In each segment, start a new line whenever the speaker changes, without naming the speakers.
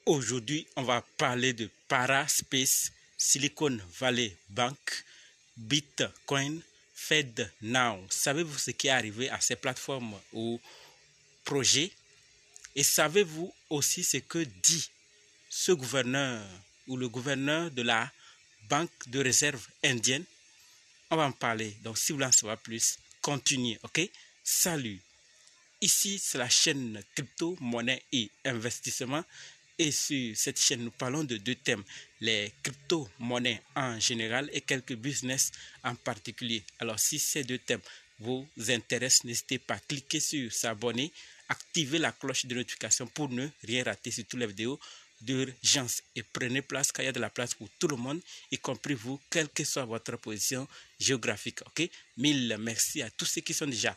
Aujourd'hui, on va parler de Paraspace, Silicon Valley Bank, Bitcoin, FedNow. Savez-vous ce qui est arrivé à ces plateformes ou projets? Et savez-vous aussi ce que dit ce gouverneur ou le gouverneur de la Banque de réserve indienne? On va en parler. Donc, si vous voulez en savoir plus, continuez, ok? Salut! Ici, c'est la chaîne crypto, monnaie et investissement. Et sur cette chaîne, nous parlons de deux thèmes, les crypto-monnaies en général et quelques business en particulier. Alors, si ces deux thèmes vous intéressent, n'hésitez pas à cliquer sur s'abonner, activer la cloche de notification pour ne rien rater sur toutes les vidéos d'urgence. Et prenez place car il y a de la place pour tout le monde, y compris vous, quelle que soit votre position géographique. Ok? Mille merci à tous ceux qui sont déjà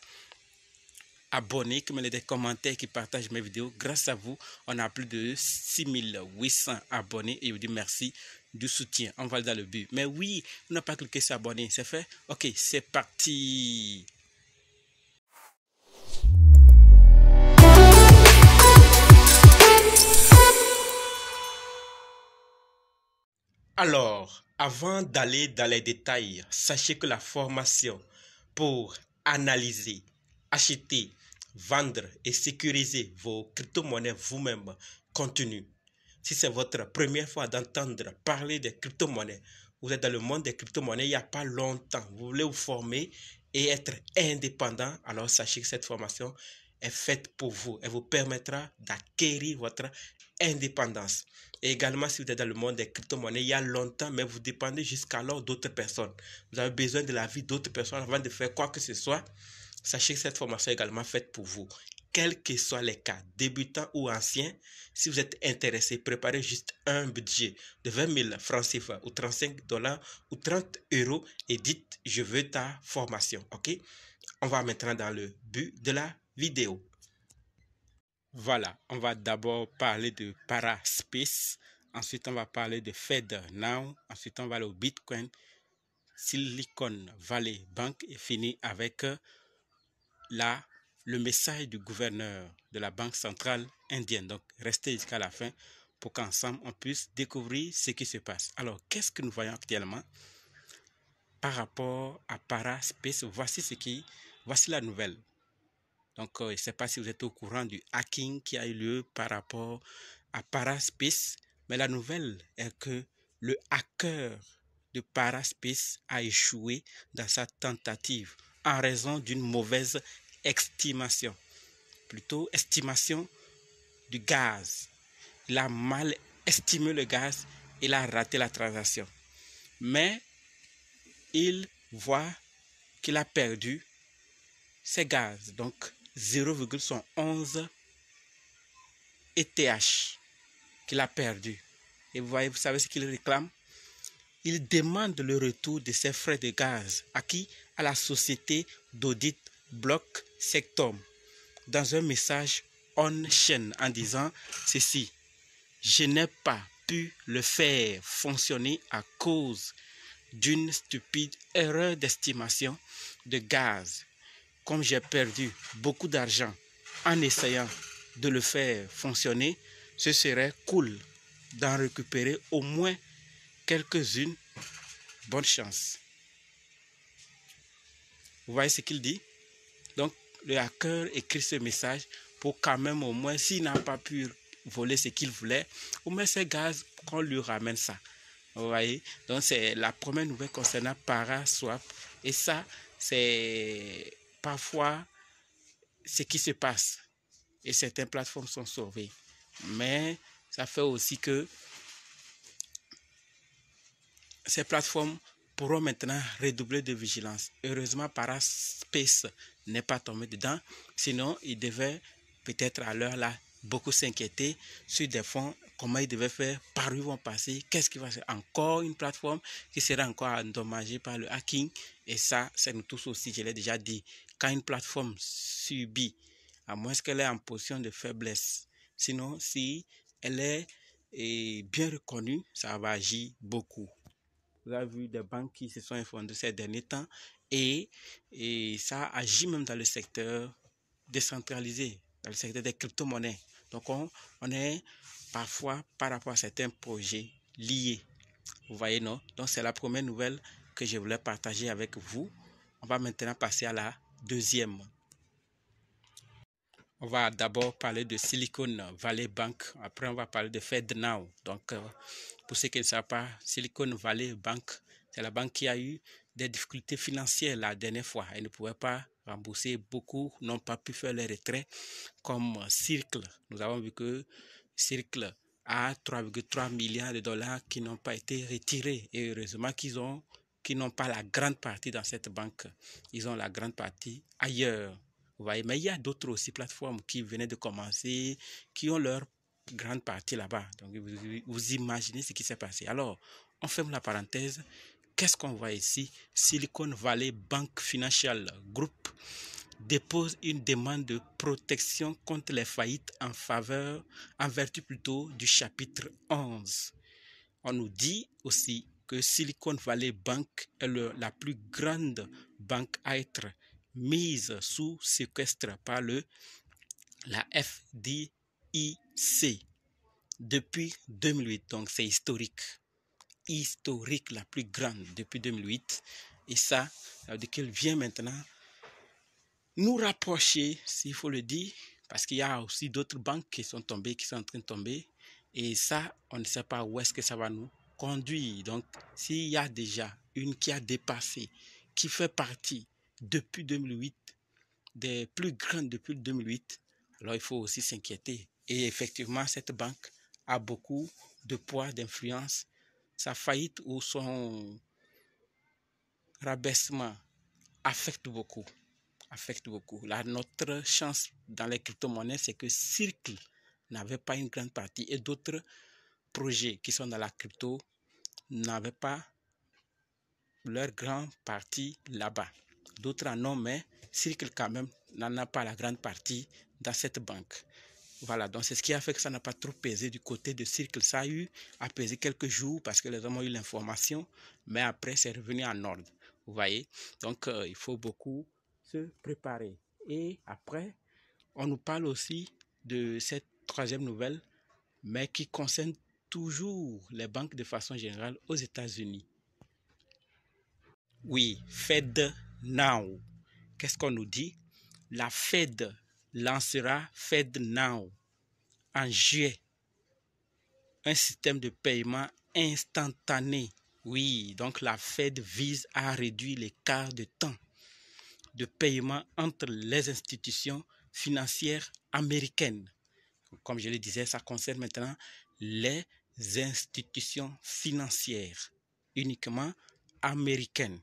abonnés, qui me laissent des commentaires, qui partagent mes vidéos. Grâce à vous, on a plus de 6800 abonnés et je vous dis merci du soutien. On va dans le but. Mais oui, on n'a pas cliqué sur abonner, c'est fait? Ok, c'est parti. Alors, avant d'aller dans les détails, sachez que la formation pour analyser, acheter, vendre et sécuriser vos crypto-monnaies vous-même continue. Si c'est votre première fois d'entendre parler des crypto-monnaies, vous êtes dans le monde des crypto-monnaies il n'y a pas longtemps, vous voulez vous former et être indépendant, alors sachez que cette formation est faite pour vous. Elle vous permettra d'acquérir votre indépendance. Et également, si vous êtes dans le monde des crypto-monnaies il y a longtemps, mais vous dépendez jusqu'alors d'autres personnes. Vous avez besoin de l'avis d'autres personnes avant de faire quoi que ce soit. Sachez que cette formation est également faite pour vous. Quels que soient les cas, débutants ou anciens, si vous êtes intéressé, préparez juste un budget de 20 000 francs CFA ou 35 dollars ou 30 euros et dites « Je veux ta formation ». Ok? On va maintenant dans le but de la vidéo. Voilà, on va d'abord parler de Paraspace, ensuite on va parler de FedNow, ensuite on va aller au Bitcoin, Silicon Valley Bank et finir avec le message du gouverneur de la Banque centrale indienne. Donc, restez jusqu'à la fin pour qu'ensemble, on puisse découvrir ce qui se passe. Alors, qu'est-ce que nous voyons actuellement par rapport à Paraspace? Voici la nouvelle. Donc, je ne sais pas si vous êtes au courant du hacking qui a eu lieu par rapport à Paraspace, mais la nouvelle est que le hacker de Paraspace a échoué dans sa tentative en raison d'une mauvaise estimation, plutôt estimation du gaz. Il a mal estimé le gaz, il a raté la transaction. Mais il voit qu'il a perdu ses gaz, donc 0,11 ETH qu'il a perdu. Et vous savez ce qu'il réclame? Il demande le retour de ses frais de gaz. À qui? À la société d'audit Block Sectom. Dans un message on-chain en disant ceci: je n'ai pas pu le faire fonctionner à cause d'une stupide erreur d'estimation de gaz. Comme j'ai perdu beaucoup d'argent en essayant de le faire fonctionner, ce serait cool d'en récupérer au moins quelques-unes. Bonne chance. Vous voyez ce qu'il dit? Donc, le hacker écrit ce message pour quand même au moins, s'il n'a pas pu voler ce qu'il voulait, au moins ses gaz, qu'on lui ramène ça. Vous voyez? Donc, c'est la première nouvelle concernant Paraswap. Et ça, c'est parfois ce qui se passe. Et certaines plateformes sont sauvées. Mais ça fait aussi que ces plateformes pourront maintenant redoubler de vigilance. Heureusement, Paraspace n'est pas tombé dedans. Sinon, il devait peut-être à l'heure là beaucoup s'inquiéter sur des fonds, comment ils devaient faire, par où ils vont passer, qu'est-ce qui va se faire. Encore une plateforme qui sera encore endommagée par le hacking. Et ça nous touche aussi, je l'ai déjà dit. Quand une plateforme subit, à moins qu'elle est en position de faiblesse, sinon si elle est bien reconnue, ça va agir beaucoup. Vous avez vu des banques qui se sont effondrées ces derniers temps et ça agit même dans le secteur décentralisé, dans le secteur des crypto-monnaies. Donc, on est parfois par rapport à certains projets liés. Vous voyez, non? Donc, c'est la première nouvelle que je voulais partager avec vous. On va maintenant passer à la deuxième. On va d'abord parler de Silicon Valley Bank. Après, on va parler de FedNow. Donc, pour ceux qui ne savent pas, Silicon Valley Bank, c'est la banque qui a eu des difficultés financières la dernière fois. Elle ne pouvait pas rembourser. Beaucoup n'ont pas pu faire les retraits comme Circle. Nous avons vu que Circle a 3,3 milliards de dollars qui n'ont pas été retirés. Et heureusement qu'ils n'ont pas la grande partie dans cette banque. Ils ont la grande partie ailleurs. Vous voyez, mais il y a d'autres aussi plateformes qui venaient de commencer, qui ont leur grande partie là-bas. Donc, vous imaginez ce qui s'est passé. Alors, on ferme la parenthèse. Qu'est-ce qu'on voit ici? Silicon Valley Bank Financial Group dépose une demande de protection contre les faillites en vertu plutôt du chapitre 11. On nous dit aussi que Silicon Valley Bank est la plus grande banque à être mise sous séquestre par la FDIC depuis 2008. Donc c'est historique la plus grande depuis 2008. Et ça veut dire qu'elle vient maintenant nous rapprocher, s'il faut le dire, parce qu'il y a aussi d'autres banques qui sont tombées, qui sont en train de tomber. Et ça, on ne sait pas où est-ce que ça va nous conduire. Donc, s'il y a déjà une qui a dépassé, qui fait partie depuis 2008, des plus grandes depuis 2008, alors il faut aussi s'inquiéter. Et effectivement, cette banque a beaucoup de poids, d'influence. Sa faillite ou son rabaissement affecte beaucoup. Là, notre chance dans les crypto-monnaies, c'est que Circle n'avait pas une grande partie et d'autres projets qui sont dans la crypto n'avaient pas leur grande partie là-bas. D'autres en ont, mais Circle quand même n'en a pas la grande partie dans cette banque. Voilà, donc c'est ce qui a fait que ça n'a pas trop pesé du côté de Circle. Ça a eu à peser quelques jours parce que les hommes ont eu l'information, mais après c'est revenu en ordre. Vous voyez, donc il faut beaucoup se préparer. Et après, on nous parle aussi de cette troisième nouvelle, mais qui concerne toujours les banques de façon générale aux États-Unis. Oui, FedNow. Qu'est-ce qu'on nous dit? La Fed lancera FedNow en juillet. Un système de paiement instantané. Oui, donc la Fed vise à réduire l'écart de temps de paiement entre les institutions financières américaines. Comme je le disais, ça concerne maintenant les institutions financières uniquement américaines,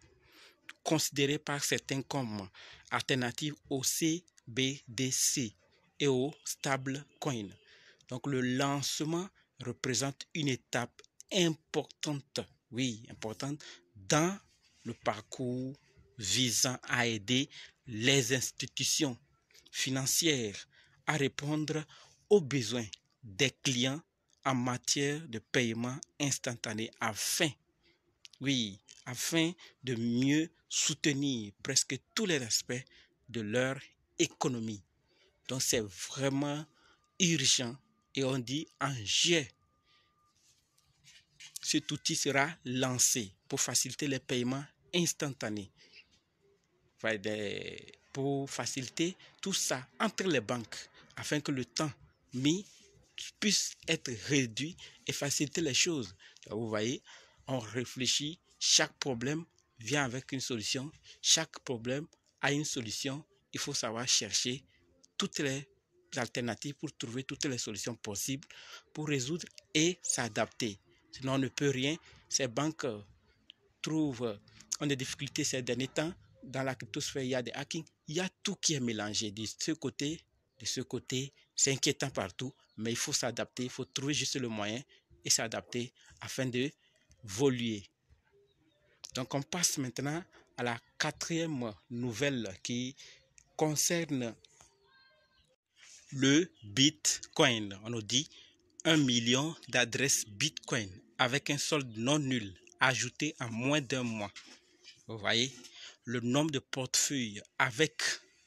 considérées par certains comme alternatives au CBDC et au stablecoin. Donc le lancement représente une étape importante, oui, importante dans le parcours visant à aider les institutions financières à répondre aux besoins des clients en matière de paiement instantané afin de mieux soutenir presque tous les aspects de leur économie. Donc c'est vraiment urgent et on dit en juillet, cet outil sera lancé pour faciliter les paiements instantanés. Pour faciliter tout ça entre les banques afin que le temps mis puisse être réduit et faciliter les choses. Donc, vous voyez, on réfléchit, chaque problème vient avec une solution, chaque problème a une solution, il faut savoir chercher toutes les alternatives pour trouver toutes les solutions possibles pour résoudre et s'adapter. Sinon, on ne peut rien. Ces banques ont des difficultés ces derniers temps. Dans la cryptosphère, il y a des hackings. Il y a tout qui est mélangé. De ce côté, c'est inquiétant partout. Mais il faut s'adapter. Il faut trouver juste le moyen et s'adapter afin de évoluer. Donc, on passe maintenant à la quatrième nouvelle qui concerne le Bitcoin. On nous dit 1 million d'adresses Bitcoin avec un solde non nul ajouté en moins d'un mois. Vous voyez, le nombre de portefeuilles avec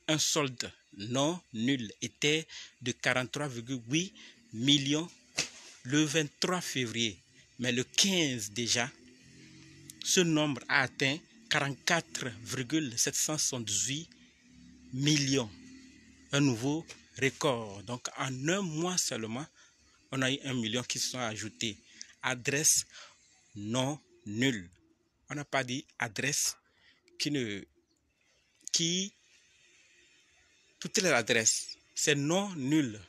un solde non nul était de 43,8 millions le 23 février, mais le 15 déjà, ce nombre a atteint 44,778 millions. Un nouveau record. Donc en un mois seulement, on a eu 1 million qui se sont ajoutés. Adresse non nulle. On n'a pas dit adresse toutes les adresses, c'est non nul.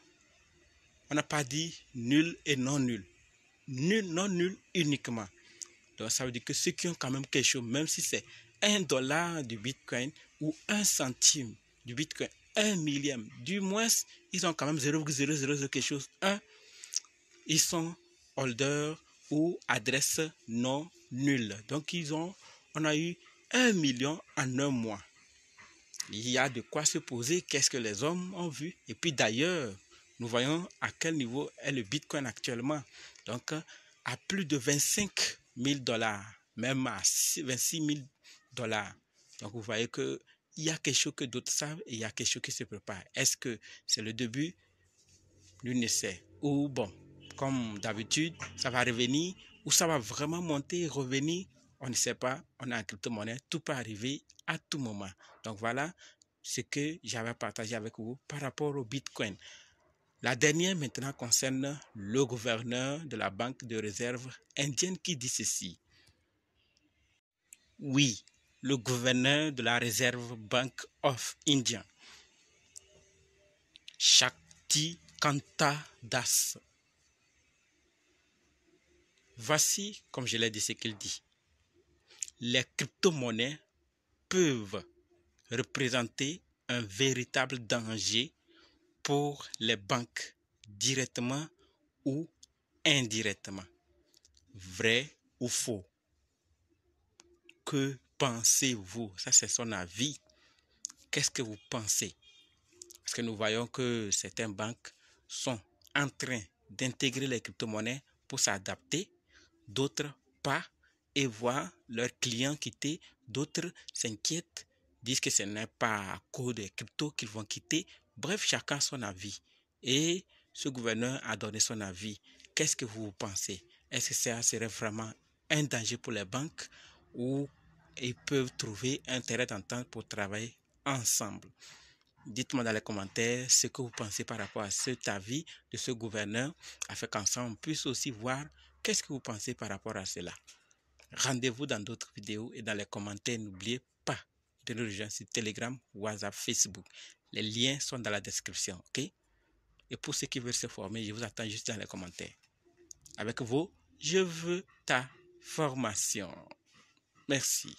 On n'a pas dit nul et non nul. Nul, non nul uniquement. Donc ça veut dire que ceux qui ont quand même quelque chose, même si c'est $1 du Bitcoin ou 1 centime du Bitcoin, 1 millième, du moins, ils ont quand même 0,00 quelque chose. Ils sont holders ou adresse non nulle. Donc on a eu 1 million en un mois. Il y a de quoi se poser, qu'est-ce que les hommes ont vu. Et puis d'ailleurs, nous voyons à quel niveau est le Bitcoin actuellement. Donc, à plus de $25,000, même à $26,000. Donc, vous voyez qu'il y a quelque chose que d'autres savent et il y a quelque chose qui se prépare. Est-ce que c'est le début? Nul ne sait. Ou bon, comme d'habitude, ça va revenir ou ça va vraiment monter et revenir. On ne sait pas, on a une crypto-monnaie, tout peut arriver à tout moment. Donc voilà ce que j'avais partagé avec vous par rapport au Bitcoin. La dernière maintenant concerne le gouverneur de la banque de réserve indienne qui dit ceci. Oui, le gouverneur de la réserve Bank of India, Shaktikanta Das. Voici, comme je l'ai dit, ce qu'il dit. Les crypto-monnaies peuvent représenter un véritable danger pour les banques directement ou indirectement. Vrai ou faux? Que pensez-vous? Ça, c'est son avis. Qu'est-ce que vous pensez? Parce que nous voyons que certaines banques sont en train d'intégrer les crypto-monnaies pour s'adapter, d'autres pas, et voir leurs clients quitter. D'autres s'inquiètent, disent que ce n'est pas à cause des cryptos qu'ils vont quitter. Bref, chacun son avis. Et ce gouverneur a donné son avis. Qu'est-ce que vous pensez? Est-ce que ça serait vraiment un danger pour les banques ou ils peuvent trouver un terrain d'entente pour travailler ensemble? Dites-moi dans les commentaires ce que vous pensez par rapport à cet avis de ce gouverneur, afin qu'ensemble on puisse aussi voir qu'est-ce que vous pensez par rapport à cela. Rendez-vous dans d'autres vidéos et dans les commentaires. N'oubliez pas de nous rejoindre sur Telegram, WhatsApp, Facebook. Les liens sont dans la description, ok? Et pour ceux qui veulent se former, je vous attends juste dans les commentaires. Avec vous, je veux ta formation. Merci.